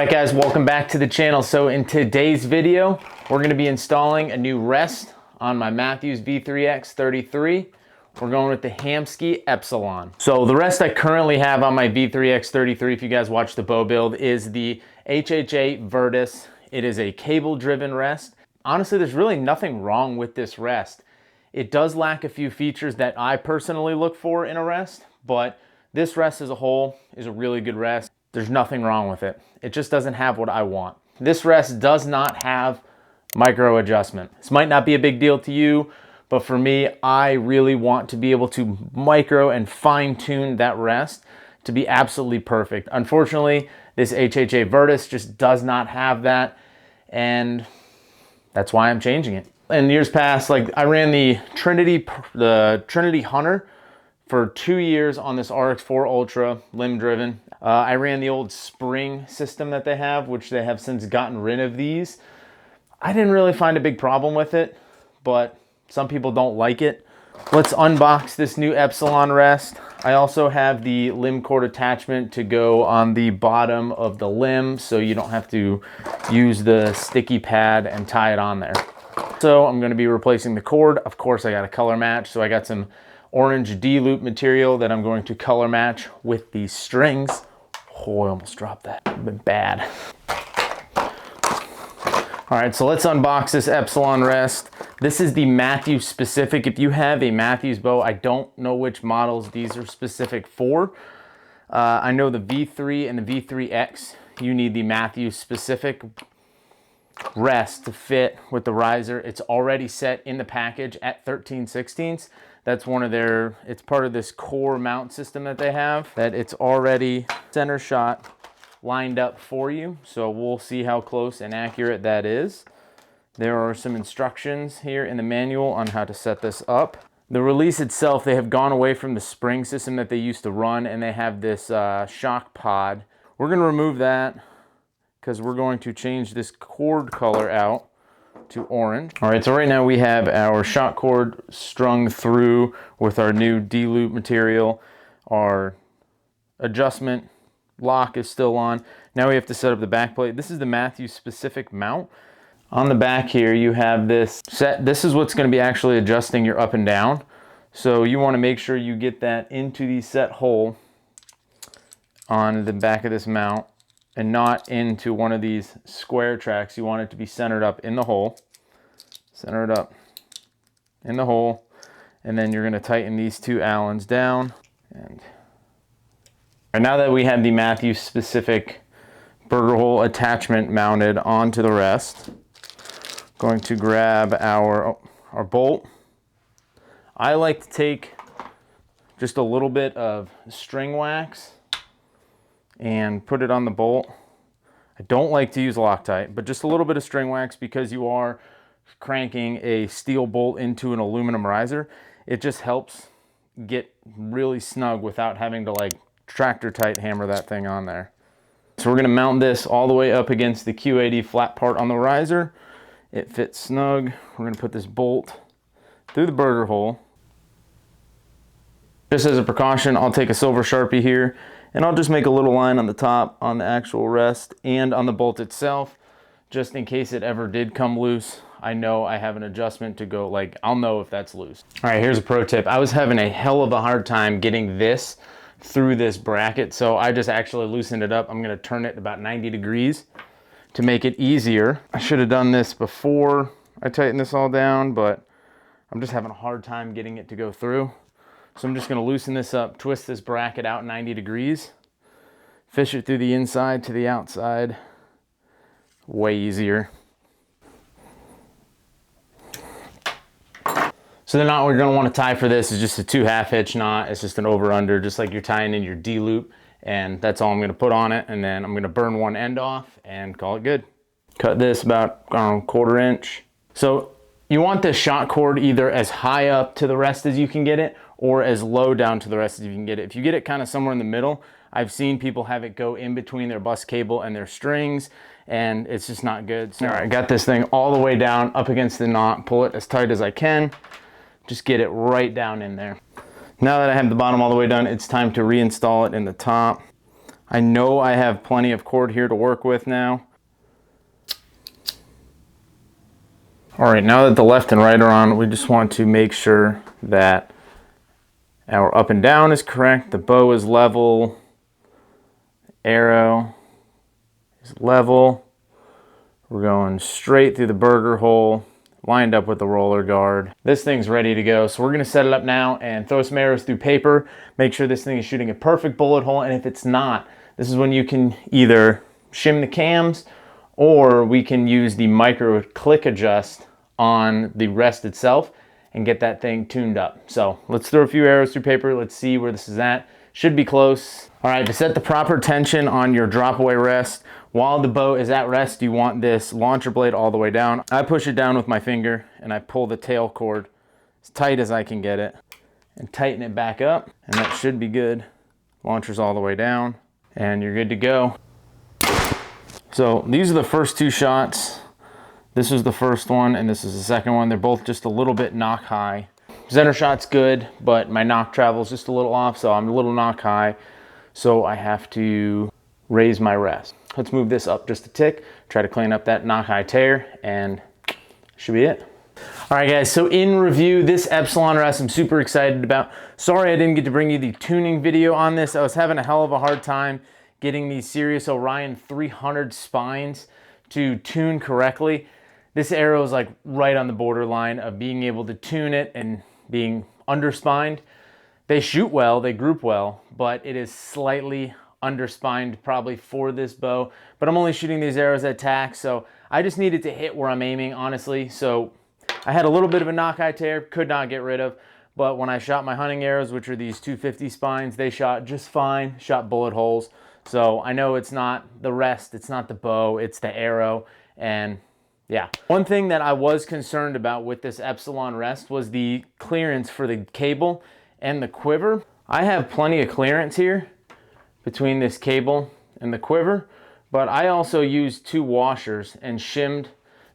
Alright guys, welcome back to the channel. So in today's video, we're going to be installing a new rest on my Matthews V3X33. We're going with the Hamskea Epsilon. So the rest I currently have on my V3X33, if you guys watch the bow build, is the HHA Virtus. It is a cable driven rest. Honestly, there's really nothing wrong with this rest. It does lack a few features that I personally look for in a rest, but this rest as a whole is a really good rest. There's nothing wrong with it. It just doesn't have what I want. This rest does not have micro adjustment. This might not be a big deal to you, but for me, I really want to be able to micro and fine tune that rest to be absolutely perfect. Unfortunately, this HHA Virtus just does not have that, and that's why I'm changing it. In years past, like I ran the Trinity Hunter for 2 years on this RX4 Ultra, limb driven. I ran the old spring system that they have, which they have since gotten rid of these. I didn't really find a big problem with it, but some people don't like it. Let's unbox this new Epsilon rest. I also have the limb cord attachment to go on the bottom of the limb, so you don't have to use the sticky pad and tie it on there. So I'm going to be replacing the cord. Of course, I got a color match, so I got some orange D-loop material that I'm going to color match with these strings. Oh, I almost dropped that. It's been bad. All right, so let's unbox this Epsilon rest. This is the Matthews specific. If you have a Matthews bow, I don't know which models these are specific for. I know the V3 and the V3X, you need the Matthews specific rest to fit with the riser. It's already set in the package at 13/16. That's one of their, it's part of this core mount system that they have, that it's already center shot lined up for you. So we'll see how close and accurate that is. There are some instructions here in the manual on how to set this up. The release itself, they have gone away from the spring system that they used to run, and they have this shock pod. We're going to remove that because we're going to change this cord color out to orange. All right, so right now we have our shock cord strung through with our new D-loop material. Our adjustment lock is still on. Now we have to set up the back plate. This is the Matthews specific mount. On the back here, you have this set. This is what's going to be actually adjusting your up and down. So you want to make sure you get that into the set hole on the back of this mount, and not into one of these square tracks. You want it to be centered up in the hole. Center it up in the hole. And then you're going to tighten these two Allens down. And now that we have the Matthews specific burger hole attachment mounted onto the rest, going to grab our bolt. I like to take just a little bit of string wax and put it on the bolt. I don't like to use Loctite, but just a little bit of string wax, because you are cranking a steel bolt into an aluminum riser. It just helps get really snug without having to like tractor tight hammer that thing on there. So we're gonna mount this all the way up against the Q80 flat part on the riser. It fits snug. We're gonna put this bolt through the burger hole. Just as a precaution, I'll take a silver Sharpie here, and I'll just make a little line on the top on the actual rest and on the bolt itself, just in case it ever did come loose. I know I have an adjustment to go, like, I'll know if that's loose. All right, here's a pro tip. I was having a hell of a hard time getting this through this bracket, so I just actually loosened it up. I'm gonna turn it about 90 degrees to make it easier. I should have done this before I tightened this all down, but I'm just having a hard time getting it to go through. So I'm just gonna loosen this up, twist this bracket out 90 degrees, fish it through the inside to the outside. Way easier. So the knot we're gonna wanna tie for this is just a 2/2 hitch knot. It's just an over-under, just like you're tying in your D-loop. And that's all I'm gonna put on it. And then I'm gonna burn one end off and call it good. Cut this about, I don't know, 1/4 inch. So you want this shock cord either as high up to the rest as you can get it, or as low down to the rest as you can get it. If you get it kind of somewhere in the middle, I've seen people have it go in between their bus cable and their strings, and it's just not good. So, all right, I got this thing all the way down up against the knot, pull it as tight as I can, just get it right down in there. Now that I have the bottom all the way done, it's time to reinstall it in the top. I know I have plenty of cord here to work with now. All right, now that the left and right are on, we just want to make sure that our up and down is correct, the bow is level, arrow is level. We're going straight through the burger hole, lined up with the roller guard. This thing's ready to go, so we're gonna set it up now and throw some arrows through paper, make sure this thing is shooting a perfect bullet hole, and if it's not, this is when you can either shim the cams or we can use the micro click adjust on the rest itself and get that thing tuned up. So let's throw a few arrows through paper. Let's see where this is at. Should be close. All right, to set the proper tension on your drop away rest, while the bow is at rest, you want this launcher blade all the way down. I push it down with my finger and I pull the tail cord as tight as I can get it and tighten it back up, and that should be good. Launcher's all the way down and you're good to go. So these are the first two shots. This is the first one and this is the second one. They're both just a little bit knock high. Center shot's good, but my knock travel is just a little off, so I'm a little knock high. So I have to raise my rest. Let's move this up just a tick, try to clean up that knock high tear, and should be it. All right guys, so in review, this Epsilon rest I'm super excited about. Sorry I didn't get to bring you the tuning video on this. I was having a hell of a hard time getting these Sirius Orion 300 spines to tune correctly. This arrow is like right on the borderline of being able to tune it and being underspined. They shoot well, they group well, but it is slightly underspined probably for this bow. But I'm only shooting these arrows at tack, so I just needed to hit where I'm aiming, honestly. So I had a little bit of a knock-eye tear, could not get rid of, but when I shot my hunting arrows, which are these 250 spines, they shot just fine, shot bullet holes. So I know it's not the rest, it's not the bow, it's the arrow, and yeah. One thing that I was concerned about with this Epsilon rest was the clearance for the cable and the quiver. I have plenty of clearance here between this cable and the quiver, but I also used 2 washers and shimmed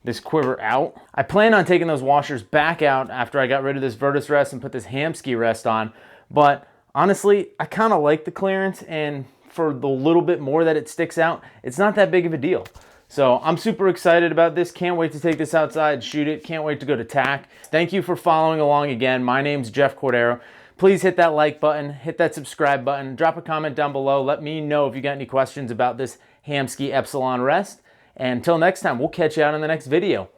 this quiver out. I plan on taking those washers back out after I got rid of this Virtus rest and put this Hamskea rest on, but honestly, I kind of like the clearance, and for the little bit more that it sticks out, it's not that big of a deal. So I'm super excited about this. Can't wait to take this outside, shoot it. Can't wait to go to tack. Thank you for following along again. My name's Jeff Cordero. Please hit that like button, hit that subscribe button, drop a comment down below. Let me know if you got any questions about this Hamskea Epsilon rest. And until next time, we'll catch you out in the next video.